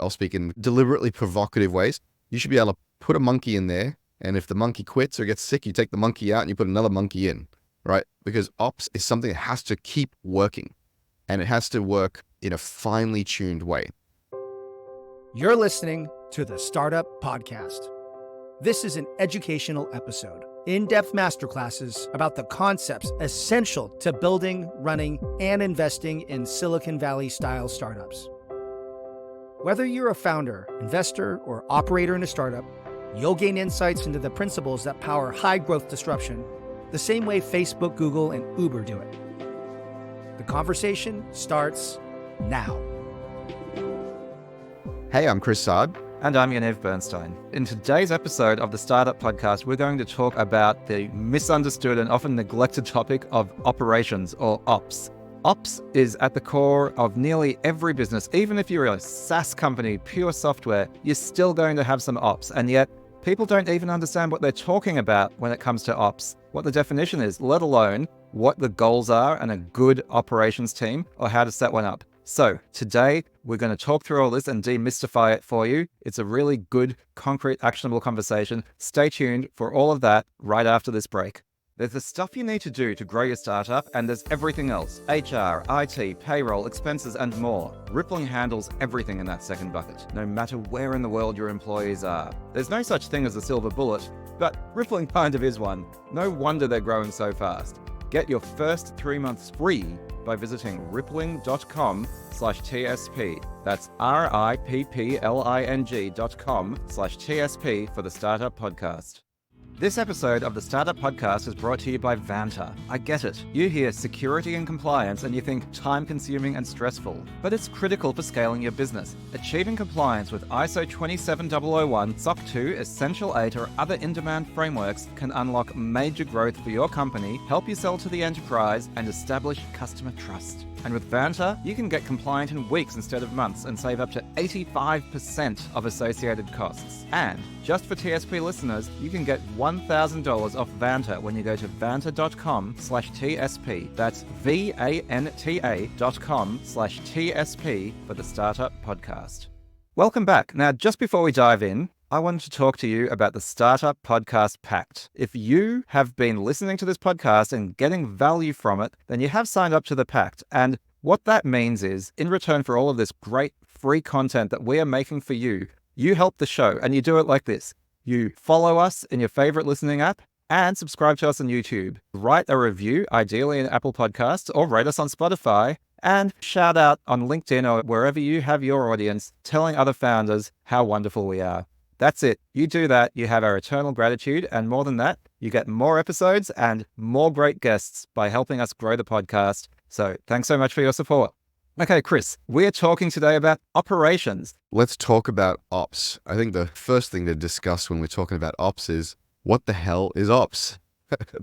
I'll speak in deliberately provocative ways. You should be able to put a monkey in there, and if the monkey quits or gets sick, you take the monkey out and you put another monkey in, right? Because ops is something that has to keep working, and it has to work in a finely tuned way. You're listening to the Startup Podcast. This is an educational episode, in-depth masterclasses about the concepts essential to building, running, and investing in Silicon Valley-style startups. Whether you're a founder, investor, or operator in a startup, you'll gain insights into the principles that power high-growth disruption the same way Facebook, Google, and Uber do it. The conversation starts now. Hey, I'm Chris Saad. And I'm Yaniv Bernstein. In today's episode of the Startup Podcast, we're going to talk about the misunderstood and often neglected topic of operations, or ops. Ops is at the core of nearly every business. Even if you're a SaaS company, pure software, you're still going to have some ops. And yet, people don't even understand what they're talking about when it comes to ops, what the definition is, let alone what the goals are and a good operations team, or how to set one up. So today, we're going to talk through all this and demystify it for you. It's a really good, concrete, actionable conversation. Stay tuned for all of that right after this break. There's the stuff you need to do to grow your startup, and there's everything else. HR, IT, payroll, expenses, and more. Rippling handles everything in that second bucket, no matter where in the world your employees are. There's no such thing as a silver bullet, but Rippling kind of is one. No wonder they're growing so fast. Get your first 3 months free by visiting rippling.com/TSP. That's rippling.com/TSP for the Startup Podcast. This episode of the Startup Podcast is brought to you by Vanta. I get it. You hear security and compliance and you think time-consuming and stressful, but it's critical for scaling your business. Achieving compliance with ISO 27001, SOC 2, Essential 8, or other in-demand frameworks can unlock major growth for your company, help you sell to the enterprise, and establish customer trust. And with Vanta, you can get compliant in weeks instead of months and save up to 85% of associated costs. And just for TSP listeners, you can get $1,000 off Vanta when you go to vanta.com/TSP. That's VANTA.com/TSP for the Startup Podcast. Welcome back. Now, just before we dive in, I wanted to talk to you about the Startup Podcast Pact. If you have been listening to this podcast and getting value from it, then you have signed up to the Pact. And what that means is, in return for all of this great free content that we are making for you, you help the show, and you do it like this. You follow us in your favorite listening app and subscribe to us on YouTube. Write a review, ideally in Apple Podcasts, or rate us on Spotify, and shout out on LinkedIn or wherever you have your audience, telling other founders how wonderful we are. That's it. You do that, you have our eternal gratitude, and more than that, you get more episodes and more great guests by helping us grow the podcast. So thanks so much for your support. Okay, Chris, we're talking today about operations. Let's talk about ops. I think the first thing to discuss when we're talking about ops is, what the hell is ops?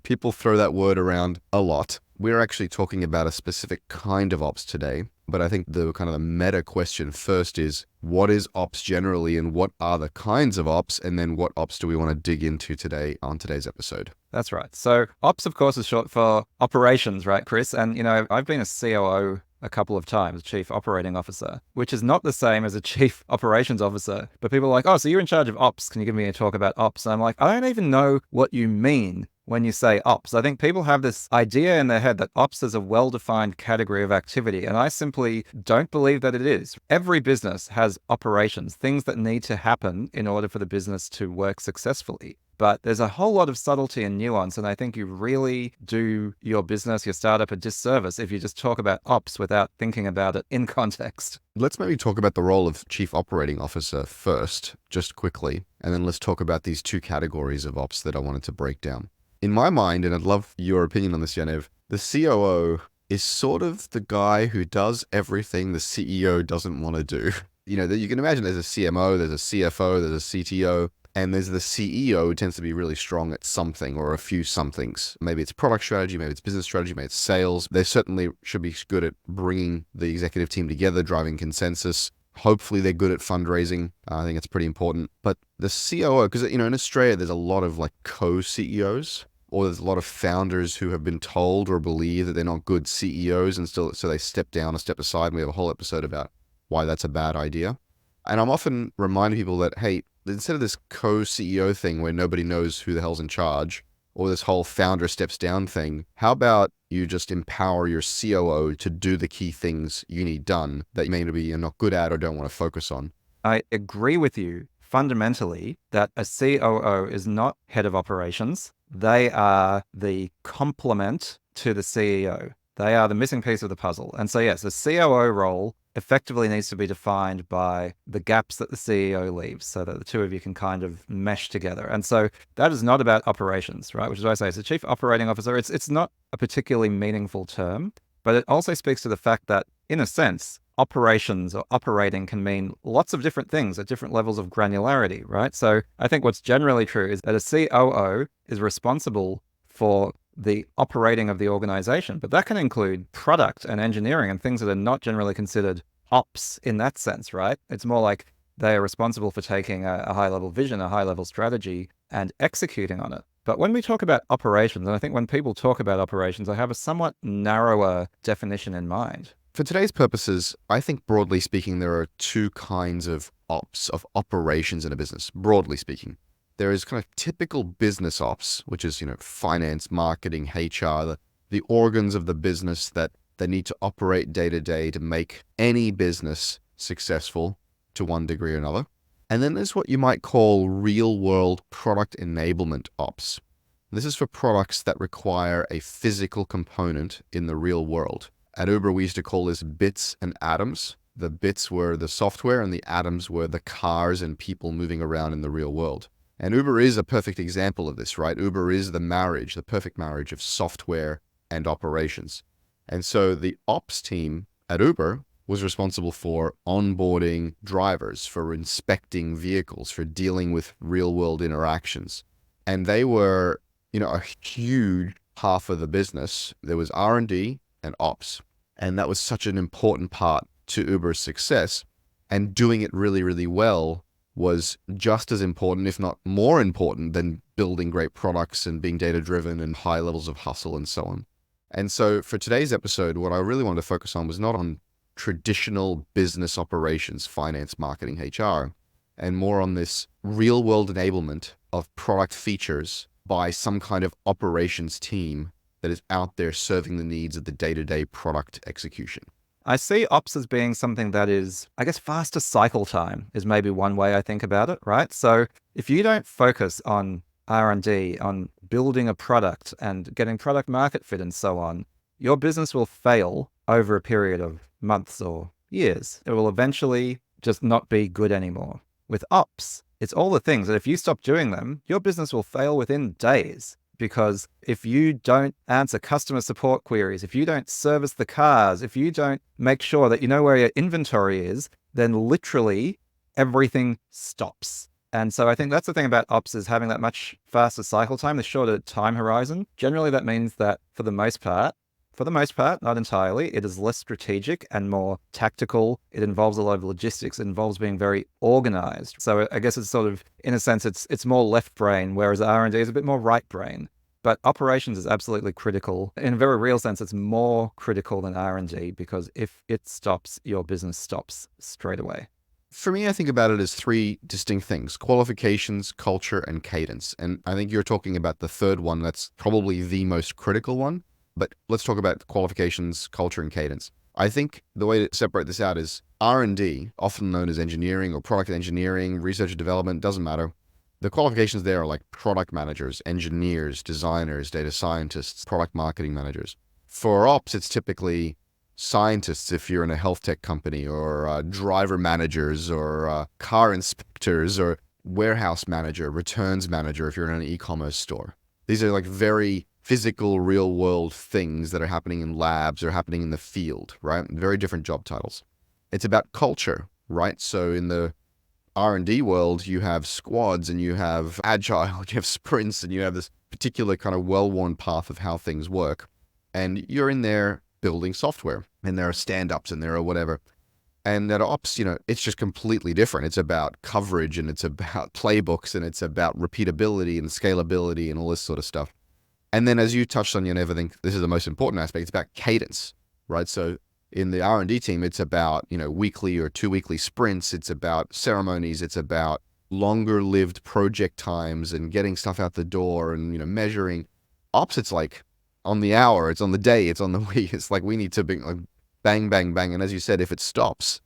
People throw that word around a lot. We're actually talking about a specific kind of ops today, but I think the kind of the meta question first is, what is ops generally and what are the kinds of ops? And then what ops do we want to dig into today on today's episode? That's right. So ops, of course, is short for operations, right, Chris? And, you know, I've been a COO a couple of times, Chief Operating Officer, which is not the same as a Chief Operations Officer. But people are like, oh, so you're in charge of ops. Can you give me a talk about ops? And I'm like, I don't even know what you mean when you say ops. I think people have this idea in their head that ops is a well-defined category of activity, and I simply don't believe that it is. Every business has operations, things that need to happen in order for the business to work successfully. But there's a whole lot of subtlety and nuance, and I think you really do your business, your startup, a disservice if you just talk about ops without thinking about it in context. Let's maybe talk about the role of Chief Operating Officer first, just quickly, and then let's talk about these two categories of ops that I wanted to break down. In my mind, and I'd love your opinion on this, Yaniv, the COO is sort of the guy who does everything the CEO doesn't want to do. You know, you can imagine there's a CMO, there's a CFO, there's a CTO, and there's the CEO who tends to be really strong at something or a few somethings. Maybe it's product strategy, maybe it's business strategy, maybe it's sales. They certainly should be good at bringing the executive team together, driving consensus. Hopefully they're good at fundraising. I think it's pretty important. But the COO, because, you know, in Australia, there's a lot of like co-CEOs, or there's a lot of founders who have been told or believe that they're not good CEOs, and still, so they step down or step aside. And we have a whole episode about why that's a bad idea. And I'm often reminding people that, hey, instead of this co-CEO thing where nobody knows who the hell's in charge, or this whole founder steps down thing, how about you just empower your COO to do the key things you need done that maybe you're not good at or don't want to focus on? I agree with you fundamentally that a COO is not head of operations. They are the complement to the CEO. They are the missing piece of the puzzle. And so, yes, the COO role effectively needs to be defined by the gaps that the CEO leaves so that the two of you can kind of mesh together. And so that is not about operations, right? Which is why I say it's a chief operating officer. It's not a particularly meaningful term, but it also speaks to the fact that, in a sense, operations or operating can mean lots of different things at different levels of granularity, right? So I think what's generally true is that a COO is responsible for the operating of the organization, but that can include product and engineering and things that are not generally considered ops in that sense, right? It's more like they are responsible for taking a high-level vision, a high-level strategy, and executing on it. But when we talk about operations, and I think when people talk about operations, I have a somewhat narrower definition in mind. For today's purposes, I think broadly speaking, there are two kinds of ops, of operations in a business, broadly speaking. There is kind of typical business ops, which is, finance, marketing, HR, the organs of the business that need to operate day to day to make any business successful to one degree or another. And then there's what you might call real world product enablement ops. This is for products that require a physical component in the real world. At Uber, we used to call this bits and atoms. The bits were the software and the atoms were the cars and people moving around in the real world. And Uber is a perfect example of this, right? Uber is the perfect marriage of software and operations. And so the ops team at Uber was responsible for onboarding drivers, for inspecting vehicles, for dealing with real world interactions. And they were, a huge half of the business. There was R&D and ops. And that was such an important part to Uber's success. And doing it really, really well was just as important, if not more important, than building great products and being data-driven and high levels of hustle and so on. And so for today's episode, what I really wanted to focus on was not on traditional business operations, finance, marketing, HR, and more on this real-world enablement of product features by some kind of operations team that is out there serving the needs of the day-to-day product execution. I see ops as being something that is, I guess, faster cycle time is maybe one way I think about it, right? So if you don't focus on R&D, on building a product and getting product market fit and so on, your business will fail over a period of months or years. It will eventually just not be good anymore. With ops, it's all the things that if you stop doing them, your business will fail within days. Because if you don't answer customer support queries, if you don't service the cars, if you don't make sure that you know where your inventory is, then literally everything stops. And so I think that's the thing about ops is having that much faster cycle time, the shorter time horizon. Generally, that means that for the most part, not entirely, it is less strategic and more tactical. It involves a lot of logistics. It involves being very organized. So I guess it's sort of, in a sense, it's more left brain, whereas R&D is a bit more right brain. But operations is absolutely critical. In a very real sense, it's more critical than R&D because if it stops, your business stops straight away. For me, I think about it as three distinct things: qualifications, culture, and cadence. And I think you're talking about the third one. That's probably the most critical one. But let's talk about qualifications, culture, and cadence. I think the way to separate this out is R&D, often known as engineering or product engineering, research and development, doesn't matter. The qualifications there are like product managers, engineers, designers, data scientists, product marketing managers. For ops, it's typically scientists if you're in a health tech company, or driver managers, or car inspectors, or warehouse manager, returns manager if you're in an e-commerce store. These are like very physical, real world things that are happening in labs or happening in the field, right? Very different job titles. It's about culture, right? So in the R&D world, you have squads and you have agile, you have sprints, and you have this particular kind of well-worn path of how things work. And you're in there building software, and there are stand-ups and there are whatever. And at ops, it's just completely different. It's about coverage, and it's about playbooks, and it's about repeatability and scalability and all this sort of stuff. And then as you touched on, Yaniv, I think this is the most important aspect. It's about cadence, right? So In the R&D team, it's about, weekly or 2 weekly sprints. It's about ceremonies. It's about longer lived project times and getting stuff out the door and, measuring. Ops, it's like on the hour, it's on the day, it's on the week. It's like we need to be like bang, bang, bang. And as you said, if it stops,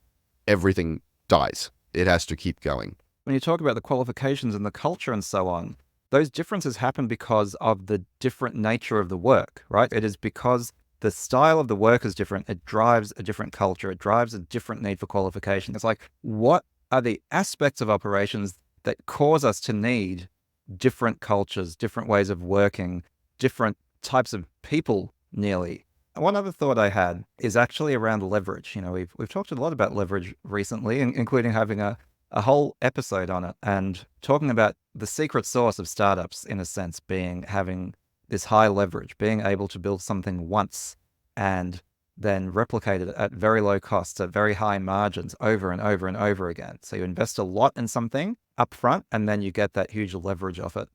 everything dies. It has to keep going. When you talk about the qualifications and the culture and so on, those differences happen because of the different nature of the work, right? It is because the style of the work is different. It drives a different culture. It drives a different need for qualification. It's like, what are the aspects of operations that cause us to need different cultures, different ways of working, different types of people nearly? One other thought I had is actually around leverage. We've talked a lot about leverage recently, including having a whole episode on it and talking about the secret sauce of startups, in a sense, being having this high leverage, being able to build something once and then replicate it at very low costs, at very high margins over and over and over again. So you invest a lot in something upfront and then you get that huge leverage off it.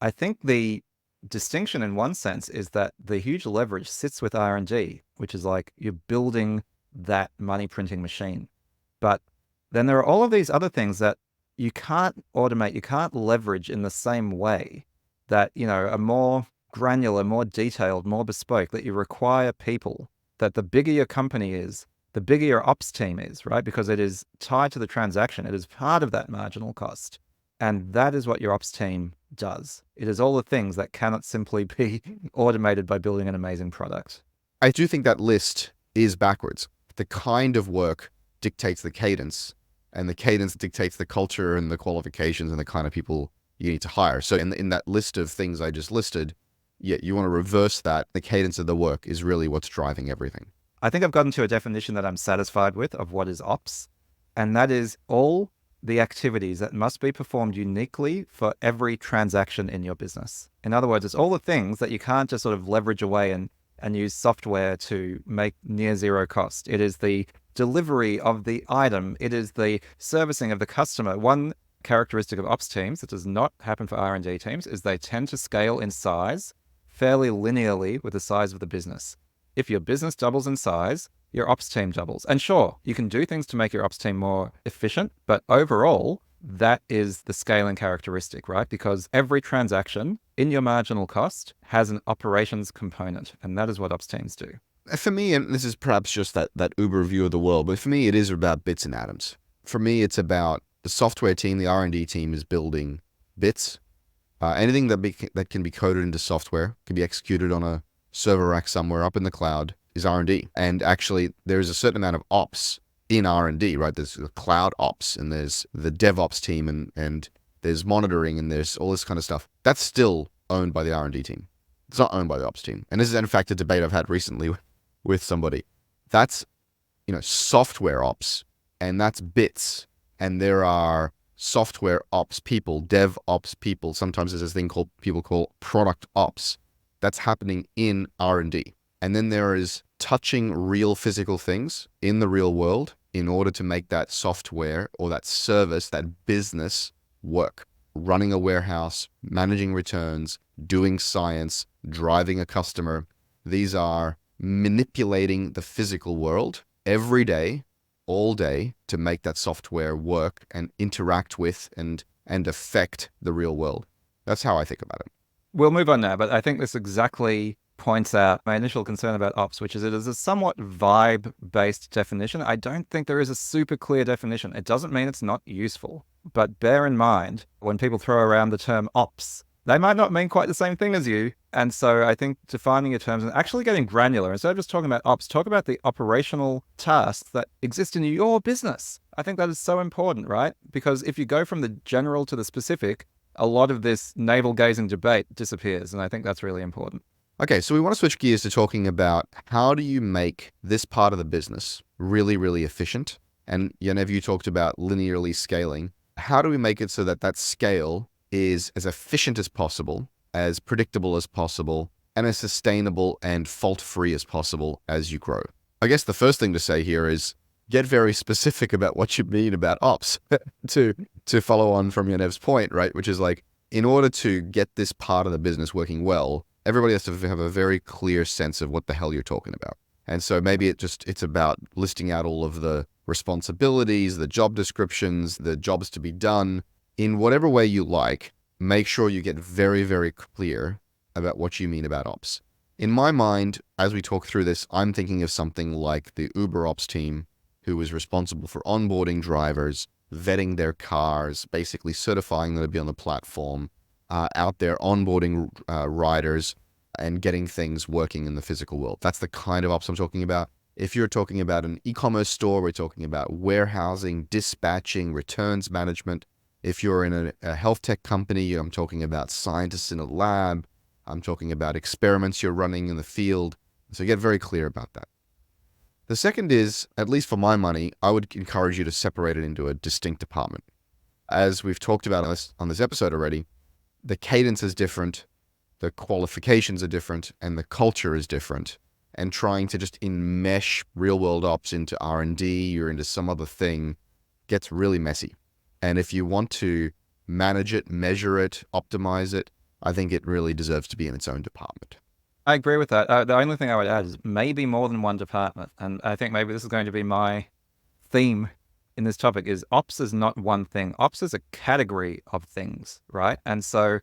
I think the distinction in one sense is that the huge leverage sits with R&D, which is like you're building that money printing machine. But then there are all of these other things that you can't automate, you can't leverage in the same way that, are more granular, more detailed, more bespoke, that you require people, that the bigger your company is, the bigger your ops team is, right? Because it is tied to the transaction. It is part of that marginal cost. And that is what your ops team does. It is all the things that cannot simply be automated by building an amazing product. I do think that list is backwards. The kind of work dictates the cadence, and the cadence dictates the culture and the qualifications and the kind of people you need to hire. So in that list of things I just listed, you want to reverse that. The cadence of the work is really what's driving everything. I think I've gotten to a definition that I'm satisfied with of what is ops, and that is all the activities that must be performed uniquely for every transaction in your business. In other words, it's all the things that you can't just sort of leverage away and use software to make near zero cost. It is the delivery of the item. It is the servicing of the customer. One characteristic of ops teams that does not happen for R&D teams is they tend to scale in size fairly linearly with the size of the business. If your business doubles in size, your ops team doubles. And sure, you can do things to make your ops team more efficient, but overall, that is the scaling characteristic, right? Because every transaction in your marginal cost has an operations component, and that is what ops teams do. For me, and this is perhaps just that Uber view of the world, but for me, it is about bits and atoms. For me, it's about the software team, the R&D team is building bits. Anything that can be coded into software, can be executed on a server rack somewhere up in the cloud, is R&D. And actually, there's a certain amount of ops in R&D, right? There's the cloud ops, and there's the DevOps team, and there's monitoring, and there's all this kind of stuff. That's still owned by the R&D team. It's not owned by the ops team. And this is, in fact, a debate I've had recently with somebody. That's, software ops, and that's bits. And there are software ops people, dev ops people. Sometimes there's this thing people call product ops. That's happening in R&D. And then there is touching real physical things in the real world in order to make that software or that service, that business work. Running a warehouse, managing returns, doing science, driving a customer. These are manipulating the physical world every day, all day, to make that software work and interact with and affect the real world. That's how I think about it. We'll move on now, but I think this exactly points out my initial concern about ops, which is it is a somewhat vibe-based definition. I don't think there is a super clear definition. It doesn't mean it's not useful, but bear in mind when people throw around the term ops, they might not mean quite the same thing as you. And so I think defining your terms and actually getting granular, instead of just talking about ops, talk about the operational tasks that exist in your business. I think that is so important, right? Because if you go from the general to the specific, a lot of this navel-gazing debate disappears. And I think that's really important. Okay, so we want to switch gears to talking about how do you make this part of the business really, really efficient? And Yaniv, you talked about linearly scaling. How do we make it so that that scale is as efficient as possible, as predictable as possible, and as sustainable and fault-free as possible as you grow? I guess the first thing to say here is get very specific about what you mean about ops to follow on from Yaniv's point, right? Which is like, in order to get this part of the business working well, everybody has to have a very clear sense of what the hell you're talking about. And so maybe it's about listing out all of the responsibilities, the job descriptions, the jobs to be done in whatever way you like. Make sure you get very, very clear about what you mean about ops. In my mind, as we talk through this, I'm thinking of something like the Uber ops team, who was responsible for onboarding drivers, vetting their cars, basically certifying them to be on the platform, out there onboarding riders and getting things working in the physical world. That's the kind of ops I'm talking about. If you're talking about an e-commerce store, we're talking about warehousing, dispatching, returns management. If you're in a health tech company, I'm talking about scientists in a lab. I'm talking about experiments you're running in the field. So get very clear about that. The second is, at least for my money, I would encourage you to separate it into a distinct department. As we've talked about on this episode already, the cadence is different, the qualifications are different, and the culture is different. And trying to just enmesh real-world ops into R&D or into some other thing gets really messy. And if you want to manage it, measure it, optimize it, I think it really deserves to be in its own department. I agree with that. The only thing I would add is maybe more than one department. And I think maybe this is going to be my theme in this topic is ops is not one thing. Ops is a category of things, right? And so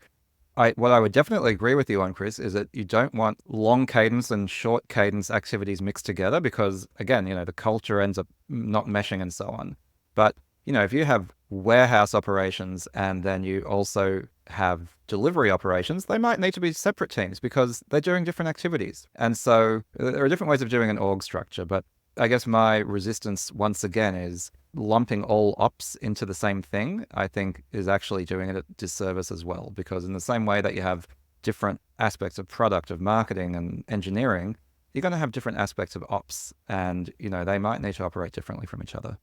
what I would definitely agree with you on, Chris, is that you don't want long cadence and short cadence activities mixed together because, again, the culture ends up not meshing and so on. But, if you have warehouse operations and then you also have delivery operations, they might need to be separate teams because they're doing different activities. And so there are different ways of doing an org structure. But I guess my resistance, once again, is lumping all ops into the same thing, I think is actually doing it a disservice as well. Because in the same way that you have different aspects of product, of marketing and engineering, you're going to have different aspects of ops. And, they might need to operate differently from each other.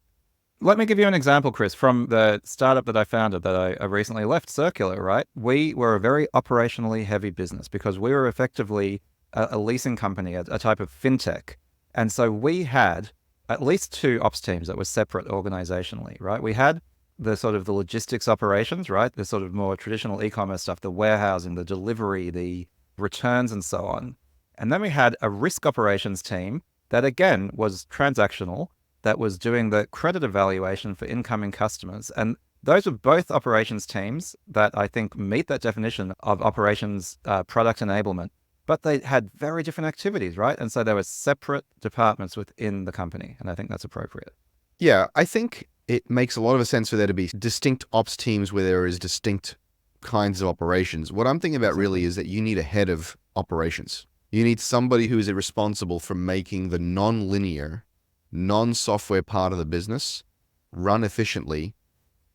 Let me give you an example, Chris, from the startup that I founded that I recently left, Circular, right? We were a very operationally heavy business because we were effectively a leasing company, a type of fintech. And so we had at least 2 ops teams that were separate organizationally, right? We had the sort of the logistics operations, right? The sort of more traditional e-commerce stuff, the warehousing, the delivery, the returns and so on. And then we had a risk operations team that again was transactional, that was doing the credit evaluation for incoming customers. And those were both operations teams that I think meet that definition of operations product enablement, but they had very different activities, right? And so there were separate departments within the company. And I think that's appropriate. Yeah, I think it makes a lot of sense for there to be distinct ops teams where there is distinct kinds of operations. What I'm thinking about really is that you need a head of operations. You need somebody who is responsible for making the non-linear, non-software part of the business run efficiently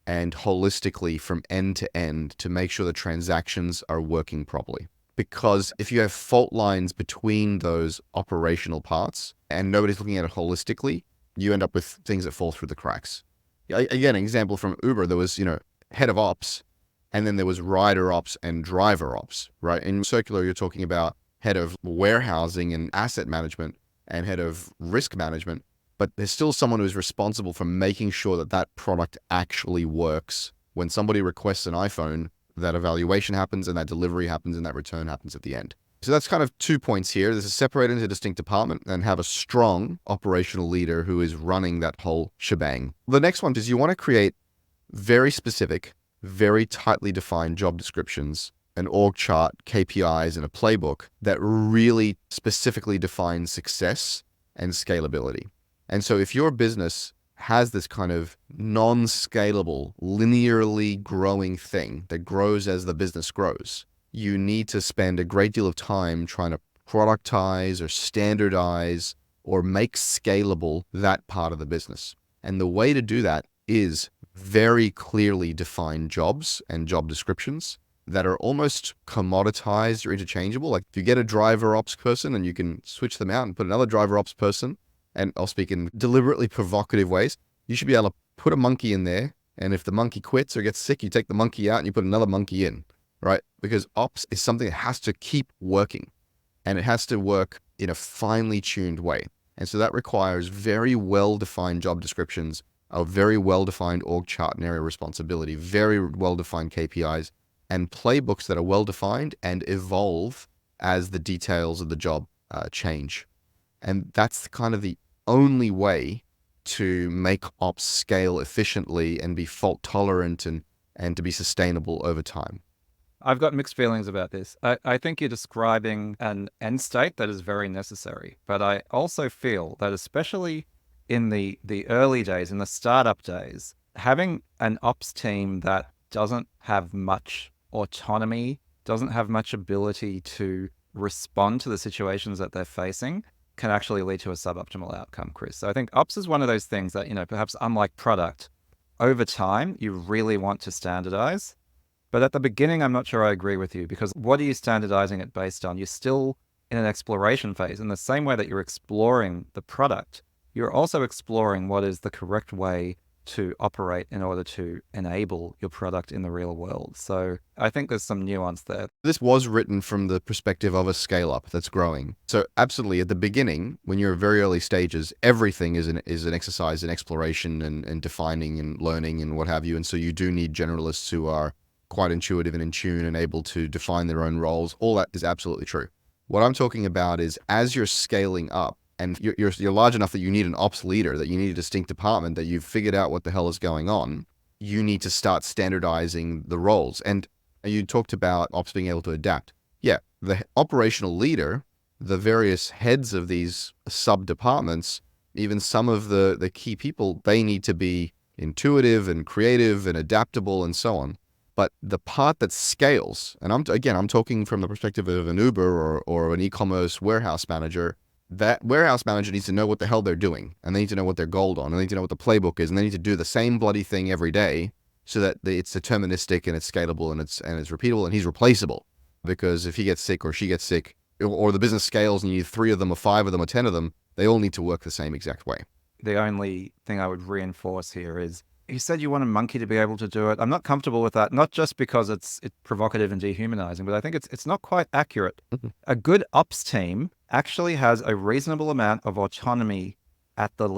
and holistically from end to end to make sure the transactions are working properly. Because if you have fault lines between those operational parts and nobody's looking at it holistically, you end up with things that fall through the cracks. Again, an example from Uber, there was, head of ops, and then there was rider ops and driver ops, right? In Circular, you're talking about head of warehousing and asset management and head of risk management. But there's still someone who's responsible for making sure that that product actually works. When somebody requests an iPhone, that evaluation happens and that delivery happens and that return happens at the end. So that's kind of 2 points here. This is separate into a distinct department and have a strong operational leader who is running that whole shebang. The next one is you want to create very specific, very tightly defined job descriptions, an org chart, KPIs, and a playbook that really specifically define success and scalability. And so if your business has this kind of non-scalable, linearly growing thing that grows as the business grows, you need to spend a great deal of time trying to productize or standardize or make scalable that part of the business. And the way to do that is very clearly defined jobs and job descriptions that are almost commoditized or interchangeable. Like if you get a driver ops person and you can switch them out and put another driver ops person, and I'll speak in deliberately provocative ways, you should be able to put a monkey in there. And if the monkey quits or gets sick, you take the monkey out and you put another monkey in, right? Because ops is something that has to keep working and it has to work in a finely tuned way. And so that requires very well-defined job descriptions, a very well-defined org chart and area of responsibility, very well-defined KPIs, and playbooks that are well-defined and evolve as the details of the job change. And that's kind of the only way to make ops scale efficiently and be fault tolerant and to be sustainable over time. I've got mixed feelings about this. I think you're describing an end state that is very necessary, but I also feel that especially in the early days, in the startup days, having an ops team that doesn't have much autonomy, doesn't have much ability to respond to the situations that they're facing can actually lead to a suboptimal outcome, Chris. So I think ops is one of those things that, perhaps unlike product, over time, you really want to standardize. But at the beginning, I'm not sure I agree with you, because what are you standardizing it based on? You're still in an exploration phase. In the same way that you're exploring the product, you're also exploring what is the correct way to operate in order to enable your product in the real world. So I think there's some nuance there. This was written from the perspective of a scale-up that's growing. So absolutely, at the beginning, when you're very early stages, everything is an exercise in exploration and defining and learning and what have you. And so you do need generalists who are quite intuitive and in tune and able to define their own roles. All that is absolutely true. What I'm talking about is as you're scaling up and you're large enough that you need an ops leader, that you need a distinct department, that you've figured out what the hell is going on, you need to start standardizing the roles. And you talked about ops being able to adapt. Yeah, the operational leader, the various heads of these sub-departments, even some of the key people, they need to be intuitive and creative and adaptable and so on. But the part that scales, and I'm talking from the perspective of an Uber or an e-commerce warehouse manager, that warehouse manager needs to know what the hell they're doing, and they need to know what their goal on, and they need to know what the playbook is, and they need to do the same bloody thing every day so that it's deterministic and it's scalable and it's repeatable and he's replaceable. Because if he gets sick or she gets sick, or the business scales and you need 3 of them or 5 of them or 10 of them, they all need to work the same exact way. The only thing I would reinforce here is, you said you want a monkey to be able to do it. I'm not comfortable with that, not just because it's provocative and dehumanizing, but I think it's not quite accurate. A good ops team actually has a reasonable amount of autonomy at the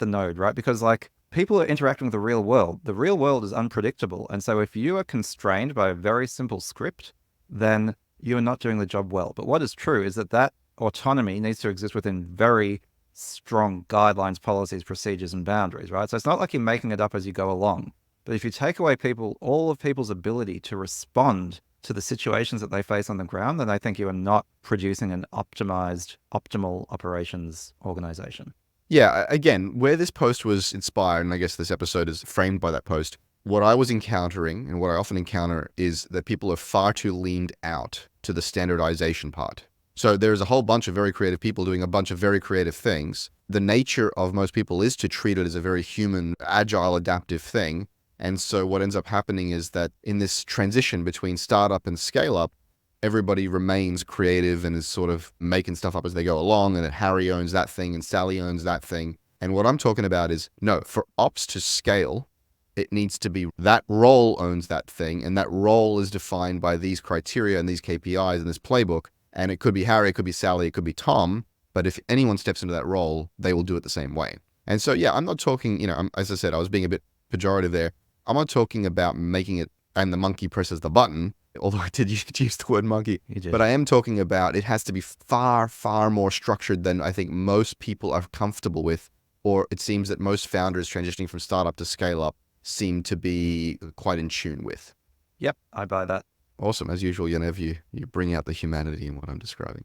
node, right? Because people are interacting with the real world. The real world is unpredictable. And so if you are constrained by a very simple script, then you are not doing the job well. But what is true is that autonomy needs to exist within very strong guidelines, policies, procedures, and boundaries, right? So it's not like you're making it up as you go along. But if you take away all of people's ability to respond to the situations that they face on the ground, then I think you are not producing an optimal operations organization. Yeah, again, where this post was inspired, and I guess this episode is framed by that post, what I was encountering, and what I often encounter, is that people are far too leaned out to the standardization part. So there's a whole bunch of very creative people doing a bunch of very creative things. The nature of most people is to treat it as a very human, agile, adaptive thing. And so what ends up happening is that in this transition between startup and scale up, everybody remains creative and is sort of making stuff up as they go along, and that Harry owns that thing and Sally owns that thing. And what I'm talking about is, no, for ops to scale, it needs to be that role owns that thing, and that role is defined by these criteria and these KPIs and this playbook. And it could be Harry, it could be Sally, it could be Tom, but if anyone steps into that role, they will do it the same way. And so, yeah, I'm not talking, as I said, I was being a bit pejorative there. I'm not talking about making it and the monkey presses the button, although I did use the word monkey. But I am talking about it has to be far, far more structured than I think most people are comfortable with, or it seems that most founders transitioning from startup to scale up seem to be quite in tune with. Yep, I buy that. Awesome. As usual, Yaniv, you bring out the humanity in what I'm describing.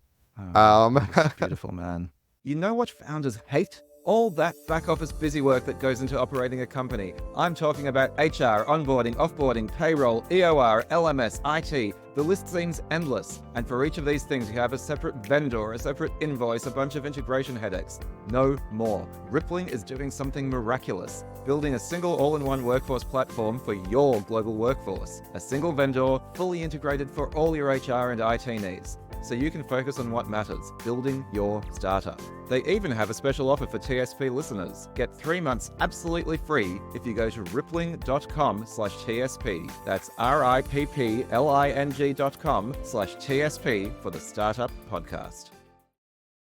Beautiful, man. You know what founders hate? All that back office busy work that goes into operating a company. I'm talking about HR, onboarding, offboarding, payroll, EOR, LMS, IT. The list seems endless. And for each of these things, you have a separate vendor, a separate invoice, a bunch of integration headaches. No more. Rippling is doing something miraculous. Building a single all-in-one workforce platform for your global workforce. A single vendor, fully integrated for all your HR and IT needs. So you can focus on what matters, building your startup. They even have a special offer for TSP listeners. Get 3 months absolutely free if you go to rippling.com/TSP. That's rippling.com/TSP for the Startup Podcast.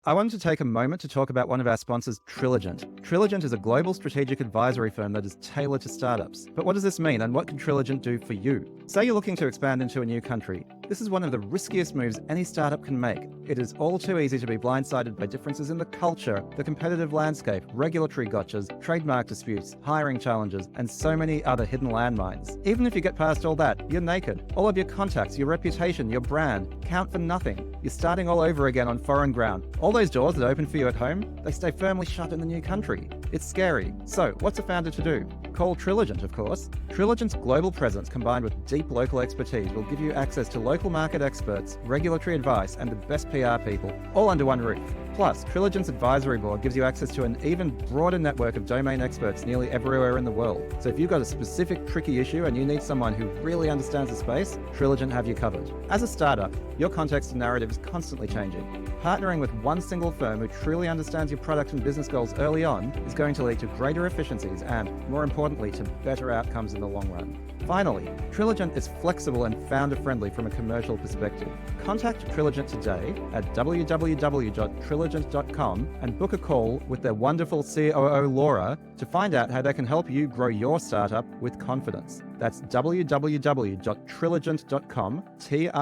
I wanted to take a moment to talk about one of our sponsors, Triligent. Triligent is a global strategic advisory firm that is tailored to startups. But what does this mean, and what can Triligent do for you? Say you're looking to expand into a new country. This is one of the riskiest moves any startup can make. It is all too easy to be blindsided by differences in the culture, the competitive landscape, regulatory gotchas, trademark disputes, hiring challenges, and so many other hidden landmines. Even if you get past all that, you're naked. All of your contacts, your reputation, your brand count for nothing. You're starting all over again on foreign ground. All those doors that open for you at home, they stay firmly shut in the new country. It's scary. So, what's a founder to do? Call Trilligent, of course. Trilligent's global presence combined with deep local expertise will give you access to local market experts, regulatory advice, and the best PR people, all under one roof. Plus, Trilligent's advisory board gives you access to an even broader network of domain experts nearly everywhere in the world. So if you've got a specific tricky issue and you need someone who really understands the space, Trilligent have you covered. As a startup, your context and narrative is constantly changing. Partnering with one single firm who truly understands your product and business goals early on is going to lead to greater efficiencies and, more importantly, to better outcomes in the long run. Finally, Trilligent is flexible and founder-friendly from a commercial perspective. Contact Trilligent today at www.trilligent.com and book a call with their wonderful COO Laura to find out how they can help you grow your startup with confidence. That's www.trilligent.com, Trilligent,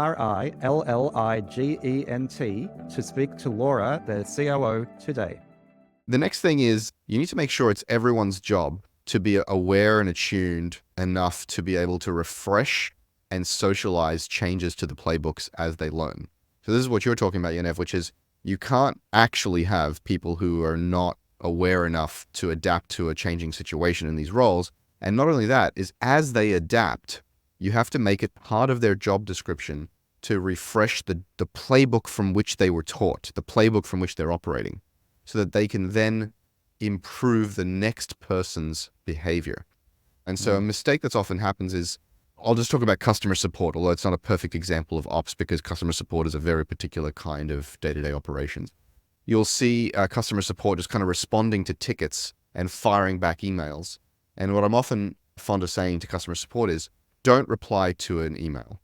to speak to Laura, their COO, today. The next thing is you need to make sure it's everyone's job to be aware and attuned enough to be able to refresh and socialize changes to the playbooks as they learn. So this is what you're talking about, Yaniv, which is you can't actually have people who are not aware enough to adapt to a changing situation in these roles. And not only that, is as they adapt, you have to make it part of their job description to refresh the playbook from which they were taught, the playbook from which they're operating, so that they can then improve the next person's behavior. And so a mistake that's often happens is, I'll just talk about customer support, although it's not a perfect example of ops because customer support is a very particular kind of day-to-day operations. You'll see customer support just kind of responding to tickets and firing back emails. And what I'm often fond of saying to customer support is, don't reply to an email.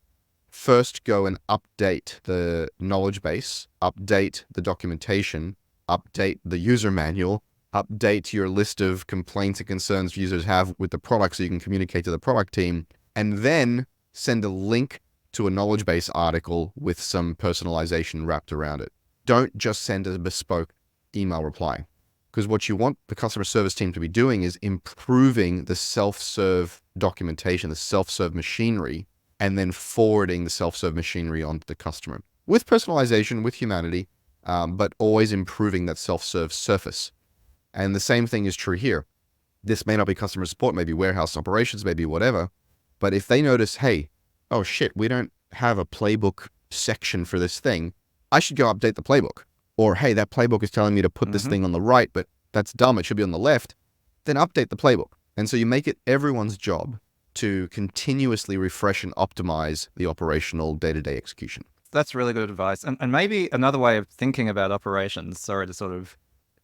First, go and update the knowledge base, update the documentation, update the user manual, update your list of complaints and concerns users have with the product so you can communicate to the product team, and then send a link to a knowledge base article with some personalization wrapped around it. Don't just send a bespoke email reply, because what you want the customer service team to be doing is improving the self-serve documentation, the self-serve machinery, and then forwarding the self-serve machinery onto the customer with personalization, with humanity, but always improving that self-serve surface. And the same thing is true here. This may not be customer support, maybe warehouse operations, maybe whatever. But if they notice, hey, oh shit, we don't have a playbook section for this thing, I should go update the playbook. Or, hey, that playbook is telling me to put this thing on the right, but that's dumb, it should be on the left. Then update the playbook. And so you make it everyone's job to continuously refresh and optimize the operational day-to-day execution. That's really good advice. And maybe another way of thinking about operations, sorry to sort of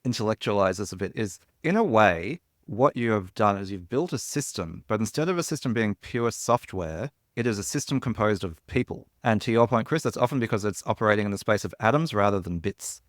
intellectualize this a bit, is in a way, what you have done is you've built a system, but instead of a system being pure software, it is a system composed of people. And to your point, Chris, that's often because it's operating in the space of atoms rather than bits.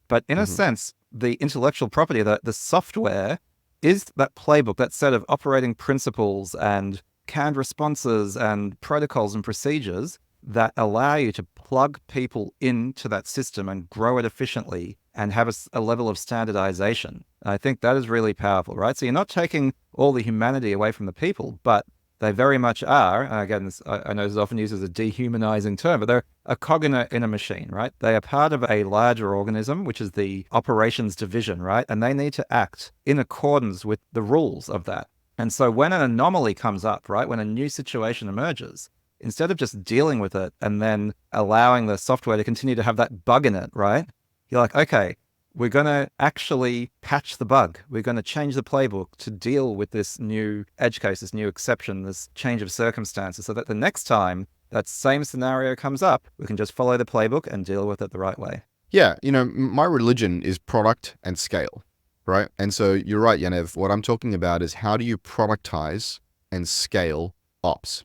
But in a sense, the intellectual property, the software, is that playbook, that set of operating principles and canned responses and protocols and procedures that allow you to plug people into that system and grow it efficiently and have a level of standardization. I think that is really powerful, right? So you're not taking all the humanity away from the people, but they very much are. Again, I know this is often used as a dehumanizing term, but they're a cog in a machine, right? They are part of a larger organism, which is the operations division, right? And they need to act in accordance with the rules of that. And so when an anomaly comes up, right, when a new situation emerges, instead of just dealing with it and then allowing the software to continue to have that bug in it, right? You're like, okay, we're going to actually patch the bug. We're going to change the playbook to deal with this new edge case, this new exception, this change of circumstances, so that the next time that same scenario comes up, we can just follow the playbook and deal with it the right way. Yeah, my religion is product and scale, right? And so you're right, Yaniv. What I'm talking about is how do you productize and scale ops?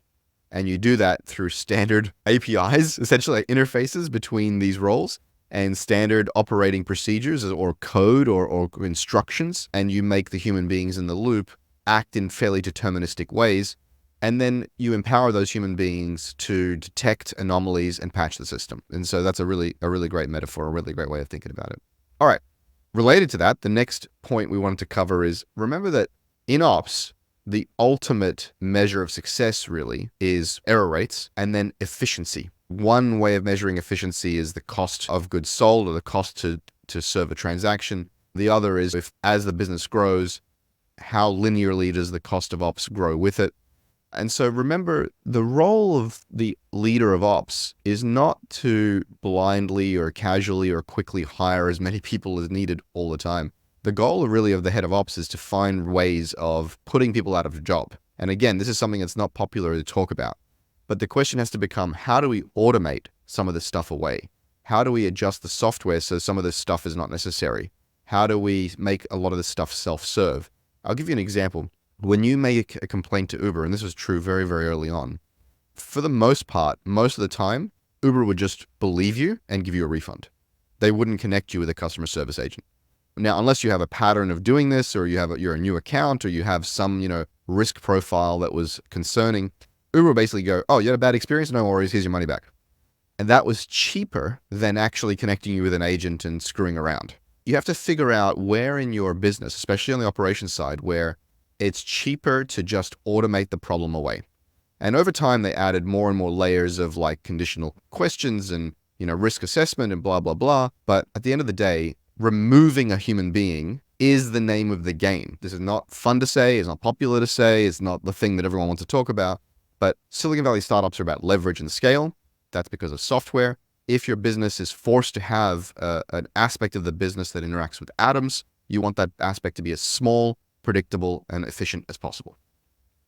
And you do that through standard APIs, essentially interfaces between these roles, and standard operating procedures or code or instructions. And you make the human beings in the loop act in fairly deterministic ways And then you empower those human beings to detect anomalies and patch the system. And so that's a really great metaphor, a really great way of thinking about it. All right. Related to that, the next point we wanted to cover is, remember that in ops, the ultimate measure of success really is error rates and then efficiency. One way of measuring efficiency is the cost of goods sold, or the cost to serve a transaction. The other is, if as the business grows, how linearly does the cost of ops grow with it? And so remember, the role of the leader of ops is not to blindly or casually or quickly hire as many people as needed all the time. The goal really of the head of ops is to find ways of putting people out of a job. And again, this is something that's not popular to talk about. But the question has to become, how do we automate some of this stuff away? How do we adjust the software so some of this stuff is not necessary? How do we make a lot of this stuff self-serve? I'll give you an example. When you make a complaint to Uber, and this was true very, very early on, for the most part, most of the time, Uber would just believe you and give you a refund. They wouldn't connect you with a customer service agent. Now, unless you have a pattern of doing this, or you're a new account, or you have some, risk profile that was concerning, Uber will basically go, oh, you had a bad experience? No worries, here's your money back. And that was cheaper than actually connecting you with an agent and screwing around. You have to figure out where in your business, especially on the operations side, where it's cheaper to just automate the problem away. And over time, they added more and more layers of like conditional questions and, risk assessment and blah, blah, blah. But at the end of the day, removing a human being is the name of the game. This is not fun to say. It's not popular to say. It's not the thing that everyone wants to talk about. But Silicon Valley startups are about leverage and scale. That's because of software. If your business is forced to have an aspect of the business that interacts with atoms, you want that aspect to be as small, predictable, and efficient as possible.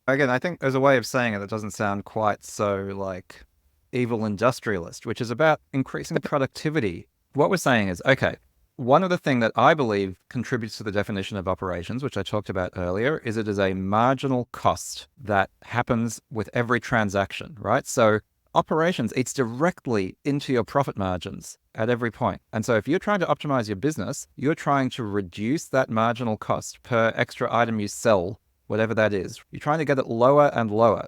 Again, I think there's a way of saying it that doesn't sound quite so like evil industrialist, which is about increasing productivity. What we're saying is, okay, one of the things that I believe contributes to the definition of operations, which I talked about earlier, is it is a marginal cost that happens with every transaction, right? So operations eats directly into your profit margins at every point. And so if you're trying to optimize your business, you're trying to reduce that marginal cost per extra item you sell, whatever that is. You're trying to get it lower and lower.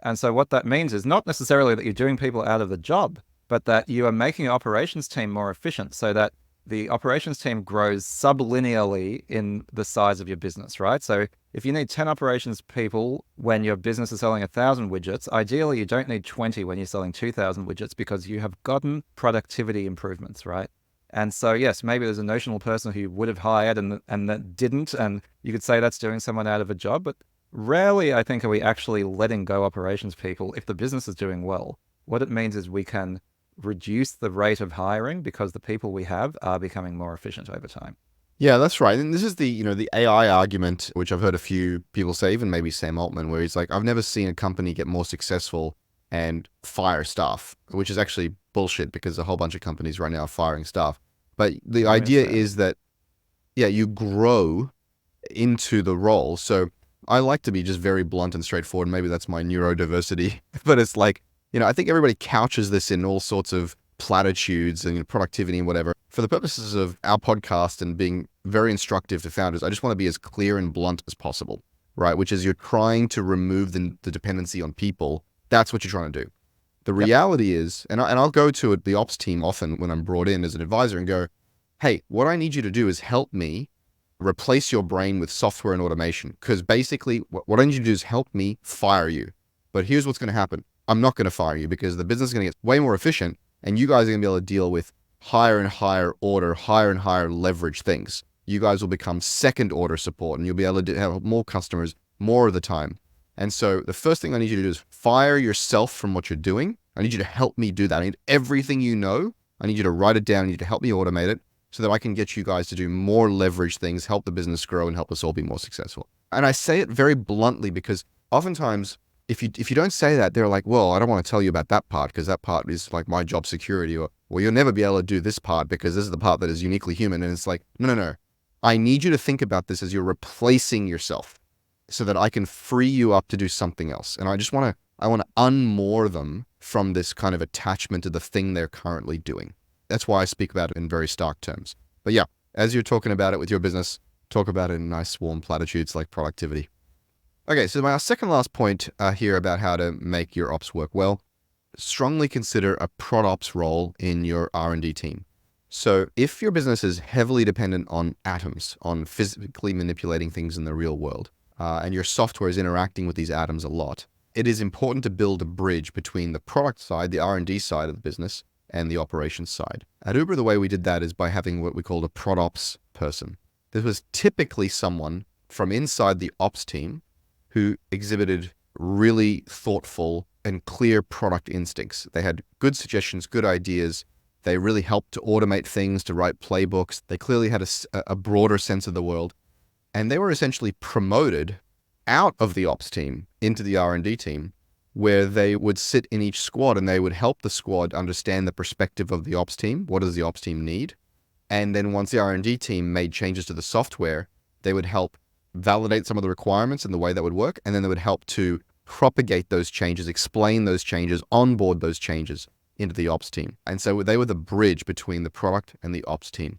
And so what that means is not necessarily that you're doing people out of the job, but that you are making your operations team more efficient so that the operations team grows sublinearly in the size of your business, right? So if you need 10 operations people when your business is selling 1,000 widgets, ideally you don't need 20 when you're selling 2,000 widgets because you have gotten productivity improvements, right? And so, yes, maybe there's a notional person who you would have hired and that didn't, and you could say that's doing someone out of a job, but rarely, I think, are we actually letting go operations people if the business is doing well. What it means is we can reduce the rate of hiring because the people we have are becoming more efficient over time. Yeah, that's right. And this is the AI argument, which I've heard a few people say, even maybe Sam Altman, where he's like, I've never seen a company get more successful and fire staff, which is actually bullshit because a whole bunch of companies right now are firing staff. But the idea is that, yeah, you grow into the role. So I like to be just very blunt and straightforward. Maybe that's my neurodiversity, but it's like, I think everybody couches this in all sorts of platitudes and productivity and whatever. For the purposes of our podcast and being very instructive to founders, I just want to be as clear and blunt as possible, right? Which is you're trying to remove the dependency on people. That's what you're trying to do. The reality is, and I'll go to the ops team often when I'm brought in as an advisor and go, hey, what I need you to do is help me replace your brain with software and automation. Because basically what I need you to do is help me fire you. But here's what's going to happen. I'm not going to fire you because the business is going to get way more efficient and you guys are going to be able to deal with higher and higher order, higher and higher leverage things. You guys will become second order support and you'll be able to have more customers more of the time. And so the first thing I need you to do is fire yourself from what you're doing. I need you to help me do that. I need everything you know. I need you to write it down. I need you to help me automate it so that I can get you guys to do more leverage things, help the business grow and help us all be more successful. And I say it very bluntly because oftentimes if you don't say that, they're like, well, I don't want to tell you about that part because that part is like my job security, or, well, you'll never be able to do this part because this is the part that is uniquely human. And it's like, no. I need you to think about this as you're replacing yourself so that I can free you up to do something else. And I want to unmoor them from this kind of attachment to the thing they're currently doing. That's why I speak about it in very stark terms. But yeah, as you're talking about it with your business, talk about it in nice warm platitudes like productivity. Okay, so my second last point here about how to make your ops work well, strongly consider a prod ops role in your R&D team. So if your business is heavily dependent on atoms, on physically manipulating things in the real world, and your software is interacting with these atoms a lot, it is important to build a bridge between the product side, the R&D side of the business, and the operations side. At Uber, the way we did that is by having what we called a prod ops person. This was typically someone from inside the ops team who exhibited really thoughtful and clear product instincts. They had good suggestions, good ideas. They really helped to automate things, to write playbooks. They clearly had a broader sense of the world. And they were essentially promoted out of the ops team into the R&D team, where they would sit in each squad and they would help the squad understand the perspective of the ops team. What does the ops team need? And then once the R&D team made changes to the software, they would help validate some of the requirements and the way that would work. And then they would help to propagate those changes, explain those changes, onboard those changes into the ops team. And so they were the bridge between the product and the ops team.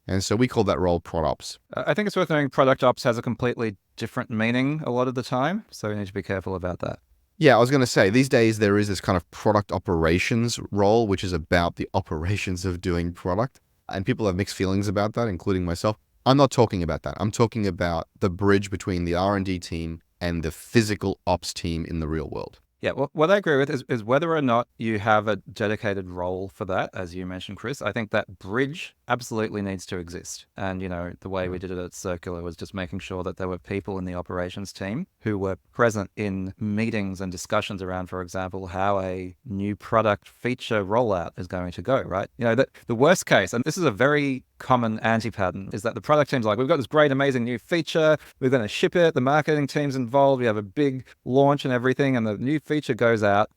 And so we call that role prod ops. I think it's worth knowing product ops has a completely different meaning a lot of the time. So we need to be careful about that. Yeah, I was going to say, these days there is this kind of product operations role, which is about the operations of doing product. And people have mixed feelings about that, including myself. I'm not talking about that. I'm talking about the bridge between the R&D team and the physical ops team in the real world. Yeah, well, what I agree with is whether or not you have a dedicated role for that, as you mentioned, Chris. I think that bridge absolutely needs to exist. And, the way we did it at Circular was just making sure that there were people in the operations team who were present in meetings and discussions around, for example, how a new product feature rollout is going to go, right? The worst case, and this is a very common anti-pattern, is that the product team's like, we've got this great, amazing new feature. We're going to ship it. The marketing team's involved. We have a big launch and everything. And the new feature goes out.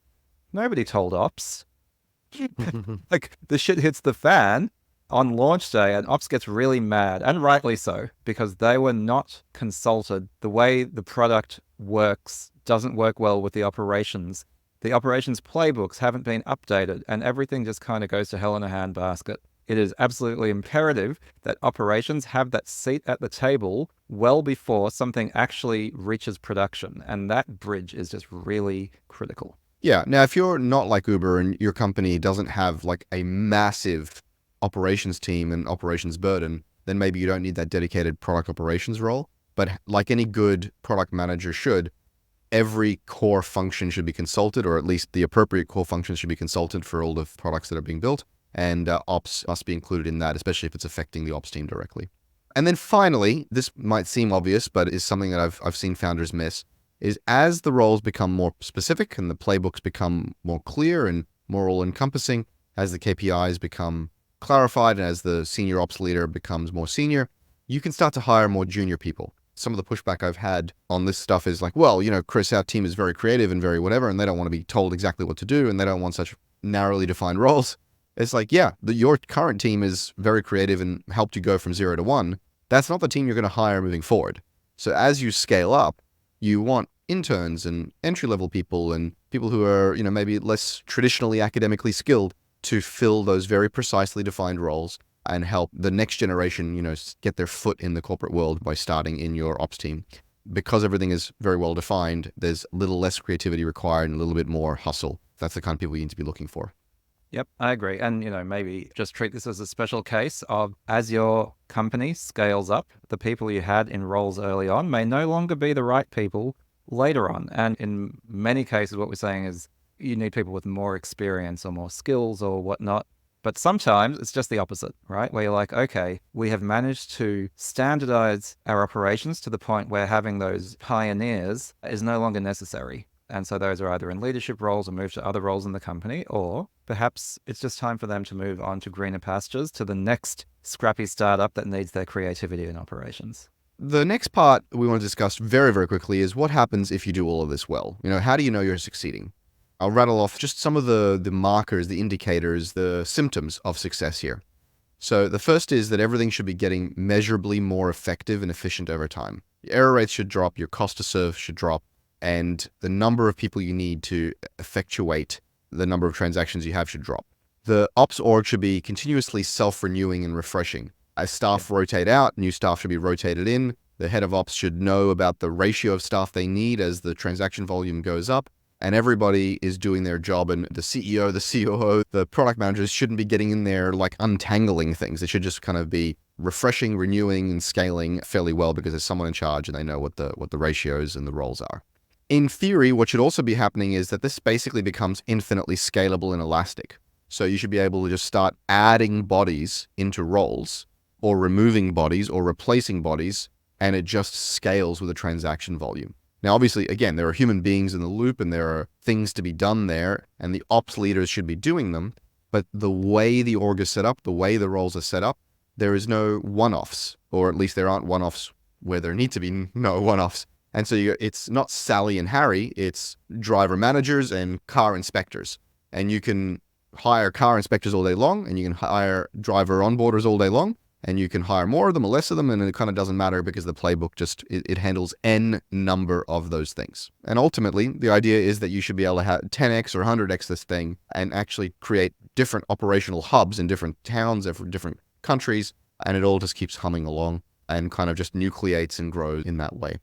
Nobody told ops. Like the shit hits the fan on launch day and ops gets really mad, and rightly so, because they were not consulted. The way the product works doesn't work well with the operations. The operations playbooks haven't been updated and everything just kind of goes to hell in a handbasket. It is absolutely imperative that operations have that seat at the table well before something actually reaches production. And that bridge is just really critical. Yeah. Now, if you're not like Uber and your company doesn't have like a massive operations team and operations burden, then maybe you don't need that dedicated product operations role. But like any good product manager should, every core function should be consulted, or at least the appropriate core functions should be consulted for all the products that are being built. And ops must be included in that, especially if it's affecting the ops team directly. And then finally, this might seem obvious, but is something that I've seen founders miss, is as the roles become more specific and the playbooks become more clear and more all-encompassing, as the KPIs become clarified and as the senior ops leader becomes more senior, you can start to hire more junior people. Some of the pushback I've had on this stuff is like, well, Chris, our team is very creative and very whatever, and they don't want to be told exactly what to do, and they don't want such narrowly defined roles. It's like, yeah, your current team is very creative and helped you go from 0 to 1. That's not the team you're going to hire moving forward. So as you scale up, you want interns and entry-level people and people who are, maybe less traditionally academically skilled to fill those very precisely defined roles and help the next generation, get their foot in the corporate world by starting in your ops team. Because everything is very well defined, there's a little less creativity required and a little bit more hustle. That's the kind of people you need to be looking for. Yep, I agree. And, maybe just treat this as a special case of as your company scales up, the people you had in roles early on may no longer be the right people later on. And in many cases, what we're saying is you need people with more experience or more skills or whatnot. But sometimes it's just the opposite, right? Where you're like, okay, we have managed to standardize our operations to the point where having those pioneers is no longer necessary. And so those are either in leadership roles or move to other roles in the company, or perhaps it's just time for them to move on to greener pastures, to the next scrappy startup that needs their creativity and operations. The next part we want to discuss very, very quickly is what happens if you do all of this well. How do you know you're succeeding? I'll rattle off just some of the markers, the indicators, the symptoms of success here. So the first is that everything should be getting measurably more effective and efficient over time. Your error rates should drop, your cost to serve should drop, and the number of people you need to effectuate the number of transactions you have should drop. The ops org should be continuously self-renewing and refreshing. As staff rotate out, new staff should be rotated in. The head of ops should know about the ratio of staff they need as the transaction volume goes up. And everybody is doing their job, and the CEO, the COO, the product managers shouldn't be getting in there like untangling things. It should just kind of be refreshing, renewing, and scaling fairly well because there's someone in charge and they know what the ratios and the roles are. In theory, what should also be happening is that this basically becomes infinitely scalable and elastic. So you should be able to just start adding bodies into roles or removing bodies or replacing bodies, and it just scales with the transaction volume. Now, obviously, again, there are human beings in the loop and there are things to be done there, and the ops leaders should be doing them. But the way the org is set up, the way the roles are set up, there is no one-offs, or at least there aren't one-offs where there need to be no one-offs. And so it's not Sally and Harry, it's driver managers and car inspectors. And you can hire car inspectors all day long, and you can hire driver onboarders all day long, and you can hire more of them or less of them, and it kind of doesn't matter because the playbook just, it handles N number of those things. And ultimately, the idea is that you should be able to have 10x or 100x this thing and actually create different operational hubs in different towns, different countries, and it all just keeps humming along and kind of just nucleates and grows in that way.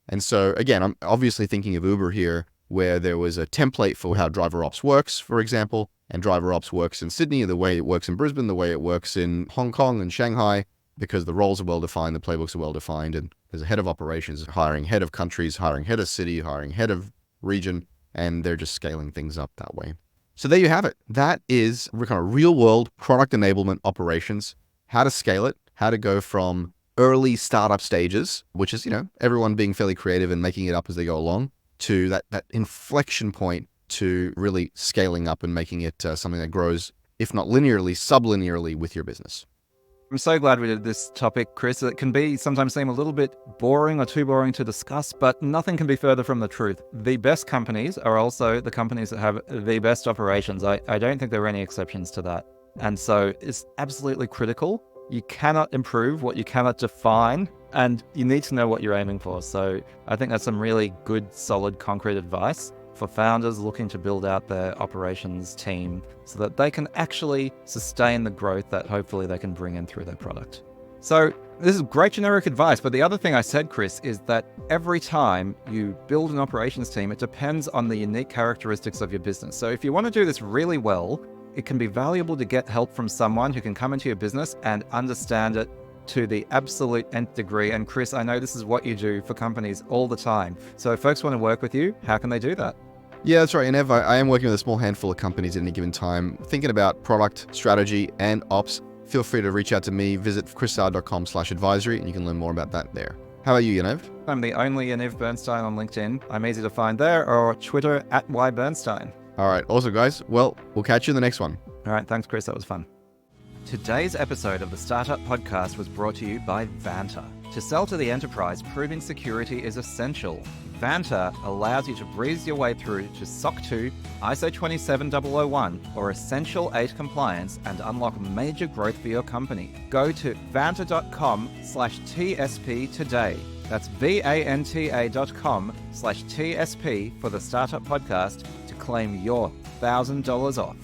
And so, again, I'm obviously thinking of Uber here, where there was a template for how driver ops works, for example, and driver ops works in Sydney, the way it works in Brisbane, the way it works in Hong Kong and Shanghai, because the roles are well-defined, the playbooks are well-defined, and there's a head of operations hiring head of countries, hiring head of city, hiring head of region, and they're just scaling things up that way. So there you have it. That is kind of real-world product enablement operations, how to scale it, how to go from early startup stages, which is, everyone being fairly creative and making it up as they go along, to that inflection point to really scaling up and making it something that grows, if not linearly, sublinearly with your business. I'm so glad we did this topic, Chris. It can sometimes seem a little bit boring or too boring to discuss, but nothing can be further from the truth. The best companies are also the companies that have the best operations. I don't think there are any exceptions to that. And so it's absolutely critical. You cannot improve what you cannot define, and you need to know what you're aiming for. So I think that's some really good, solid, concrete advice for founders looking to build out their operations team so that they can actually sustain the growth that hopefully they can bring in through their product. So this is great generic advice, but the other thing I said, Chris, is that every time you build an operations team, it depends on the unique characteristics of your business. So if you want to do this really well, it can be valuable to get help from someone who can come into your business and understand it to the absolute nth degree. And Chris, I know this is what you do for companies all the time. So if folks want to work with you, how can they do that? Yeah, that's right. And Ev, I am working with a small handful of companies at any given time, thinking about product, strategy, and ops. Feel free to reach out to me. Visit chrissard.com/advisory, and you can learn more about that there. How about you, Yaniv? I'm the only Yaniv Bernstein on LinkedIn. I'm easy to find there, or Twitter @ybernstein. All right. Awesome, guys. Well, we'll catch you in the next one. All right. Thanks, Chris. That was fun. Today's episode of the Startup Podcast was brought to you by Vanta. To sell to the enterprise, proving security is essential. Vanta allows you to breeze your way through to SOC 2, ISO 27001, or Essential 8 compliance and unlock major growth for your company. Go to vanta.com/TSP today. That's VANTA.com/TSP for the Startup Podcast to claim your $1,000 off.